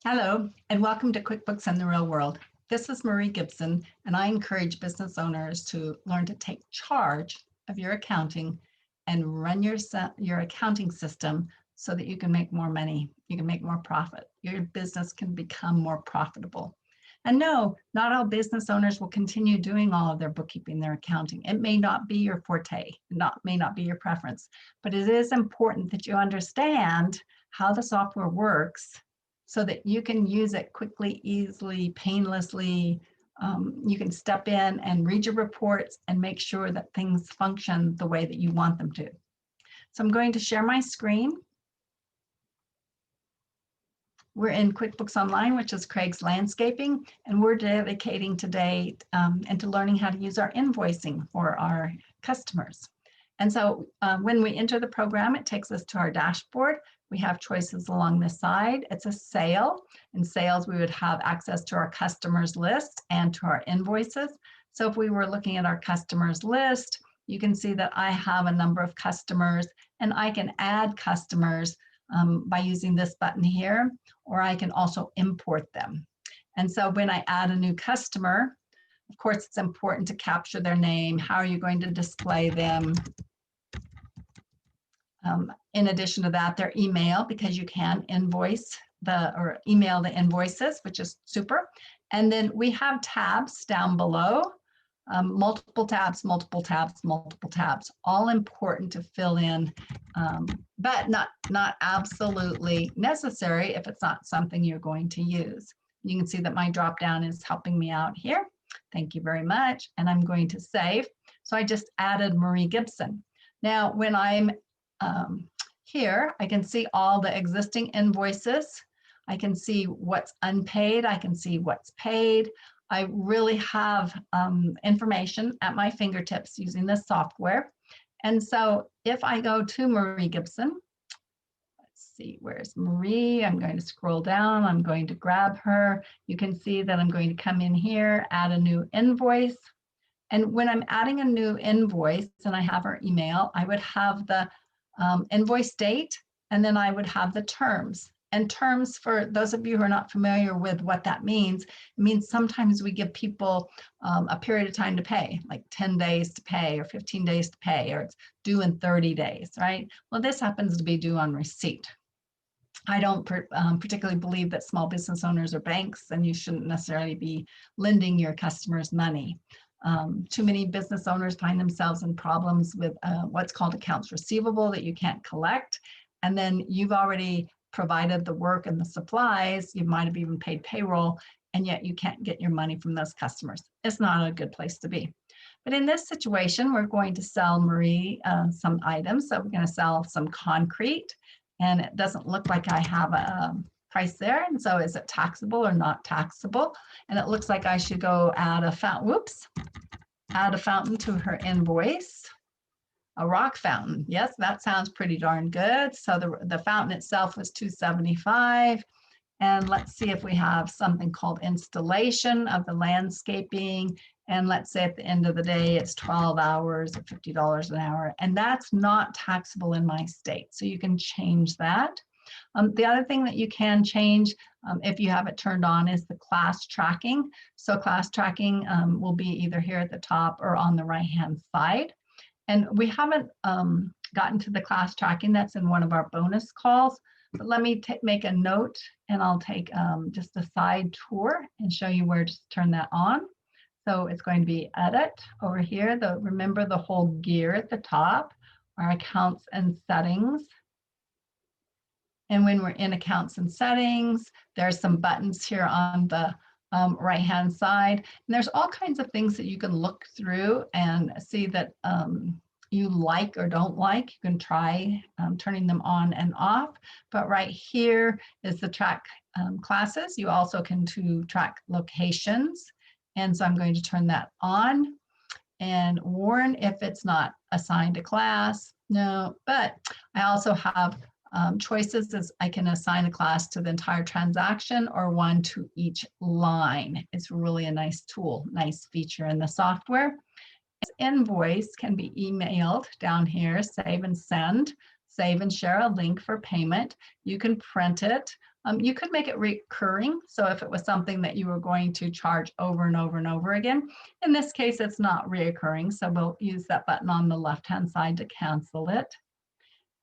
Hello, and welcome to QuickBooks in the Real World. This is Marie Gibson, and I encourage business owners to learn to take charge of your accounting and run your accounting system so that you can make more money, you can make more profit, your business can become more profitable. And no, not all business owners will continue doing all of their bookkeeping, their accounting. It may not be your forte, may not be your preference, but it is important that you understand how the software works so that you can use it quickly, easily, painlessly. You can step in and read your reports and make sure that things function the way that you want them to. So I'm going to share my screen. We're in QuickBooks Online, which is Craig's Landscaping, and we're dedicating today into learning how to use our invoicing for our customers. And so when we enter the program, it takes us to our dashboard. We have choices along the side. It's a sale. In sales, we would have access to our customers list and to our invoices. So if we were looking at our customers list, you can see that I have a number of customers, and I can add customers by using this button here, or I can also import them. And so when I add a new customer, of course, it's important to capture their name. How are you going to display them? In addition to that, their email, because you can email the invoices, which is super. And then we have tabs down below, multiple tabs, multiple tabs, multiple tabs, all important to fill in, but not absolutely necessary if it's not something you're going to use. You can see that my drop down is helping me out here. Thank you very much. And I'm going to save. So I just added Marie Gibson. Now, when I'm here, I can see all the existing invoices. I can see what's unpaid. I can see what's paid. I really have information at my fingertips using this software. And so if I go to Marie Gibson, let's see, where's Marie? I'm going to scroll down. I'm going to grab her. You can see that I'm going to come in here, add a new invoice. And when I'm adding a new invoice and I have her email, I would have the invoice date, and then I would have the terms. And terms, for those of you who are not familiar with what that means, it means sometimes we give people a period of time to pay, like 10 days to pay or 15 days to pay, or it's due in 30 days, right? Well, this happens to be due on receipt. I don't particularly believe that small business owners are banks, and you shouldn't necessarily be lending your customers money. Too many business owners find themselves in problems with what's called accounts receivable that you can't collect. And then you've already provided the work and the supplies, you might have even paid payroll, and yet you can't get your money from those customers. It's not a good place to be. But in this situation, we're going to sell Marie some items. So we're going to sell some concrete, and it doesn't look like I have a price there. And so is it taxable or not taxable? And it looks like I should go add a fountain, add a fountain to her invoice. A rock fountain. Yes, that sounds pretty darn good. So the fountain itself was $275. And let's see if we have something called installation of the landscaping. And let's say at the end of the day, it's 12 hours or $50 an hour. And that's not taxable in my state. So you can change that. The other thing that you can change if you have it turned on is the class tracking. So class tracking will be either here at the top or on the right-hand side. And we haven't gotten to the class tracking. That's in one of our bonus calls. But let me make a note, and I'll take just a side tour and show you where to turn that on. So it's going to be edit over here. Remember the whole gear at the top, our accounts and settings. And when we're in accounts and settings, there's some buttons here on the right-hand side. And there's all kinds of things that you can look through and see that you like or don't like. You can try turning them on and off. But right here is the track classes. You also can track locations. And so I'm going to turn that on and warn if it's not assigned a class. No, but I also have choices as I can assign a class to the entire transaction or one to each line. It's really a nice tool, nice feature in the software. This invoice can be emailed down here, save and send, save and share a link for payment. You can print it. You could make it recurring. So if it was something that you were going to charge over and over and over again, in this case, it's not reoccurring. So we'll use that button on the left-hand side to cancel it.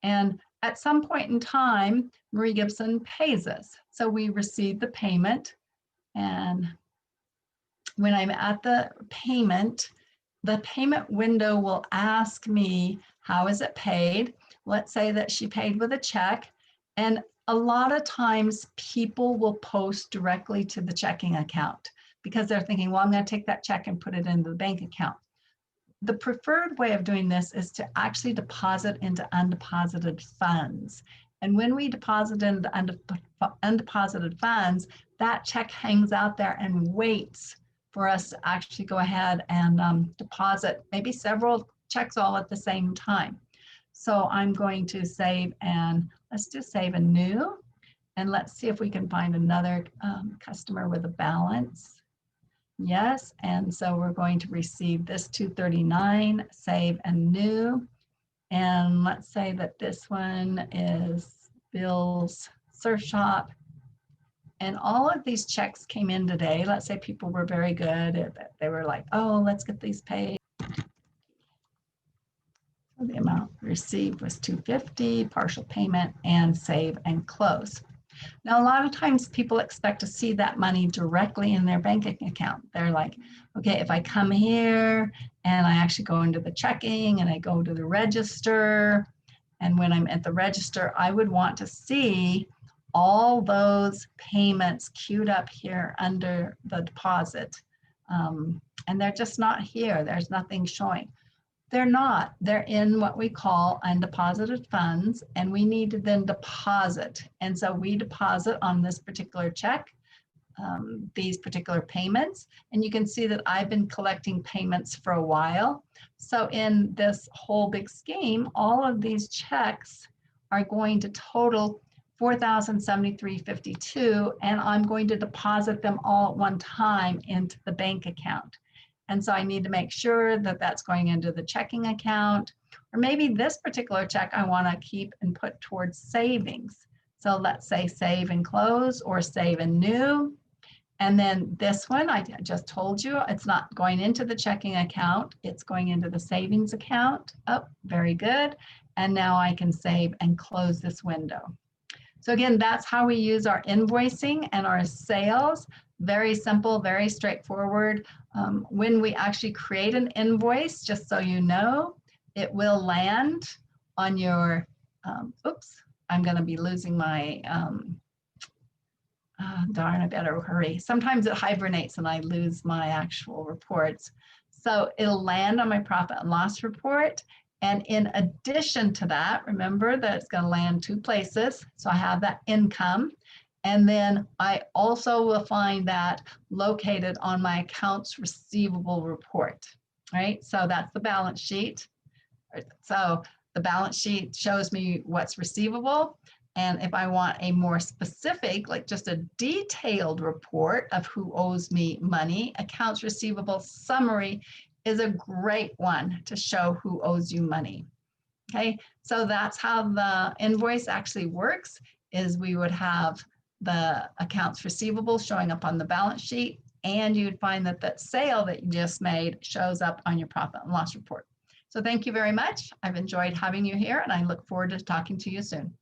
And at some point in time, Marie Gibson pays us. So we receive the payment. And when I'm at the payment window will ask me, how is it paid? Let's say that she paid with a check. And a lot of times people will post directly to the checking account because they're thinking, well, I'm going to take that check and put it into the bank account. The preferred way of doing this is to actually deposit into undeposited funds. And when we deposit into undeposited funds, that check hangs out there and waits for us to actually go ahead and deposit maybe several checks all at the same time. So I'm going to save, and let's do save and new. And let's see if we can find another customer with a balance. Yes, and so we're going to receive this 239, save and new. And let's say that this one is Bill's Surf Shop. And all of these checks came in today. Let's say people were very good. They were like, oh, let's get these paid. So the amount received was 250, partial payment, and save and close. Now, a lot of times people expect to see that money directly in their banking account. They're like, okay, if I come here and I actually go into the checking and I go to the register, and when I'm at the register, I would want to see all those payments queued up here under the deposit. And they're just not here. There's nothing showing. They're not. They're in what we call undeposited funds, and we need to then deposit. And so we deposit on this particular check, these particular payments. And you can see that I've been collecting payments for a while. So in this whole big scheme, all of these checks are going to total $4,073.52, and I'm going to deposit them all at one time into the bank account. And so I need to make sure that that's going into the checking account, or maybe this particular check I want to keep and put towards savings. So let's say save and close or save and new. And then this one, I just told you, it's not going into the checking account, it's going into the savings account. Oh, very good. And now I can save and close this window. So again, that's how we use our invoicing and our sales. Very simple, very straightforward. When we actually create an invoice, just so you know, it will land on your, oops, I'm going to be losing my, darn, I better hurry. Sometimes it hibernates and I lose my actual reports. So it'll land on my profit and loss report. And in addition to that, remember that it's going to land two places. So I have that income. And then I also will find that located on my accounts receivable report, right? So that's the balance sheet. So the balance sheet shows me what's receivable. And if I want a more specific, like just a detailed report of who owes me money, accounts receivable summary is a great one to show who owes you money. Okay, so that's how the invoice actually works, is we would have the accounts receivable showing up on the balance sheet, and you'd find that that sale that you just made shows up on your profit and loss report. So thank you very much. I've enjoyed having you here, and I look forward to talking to you soon.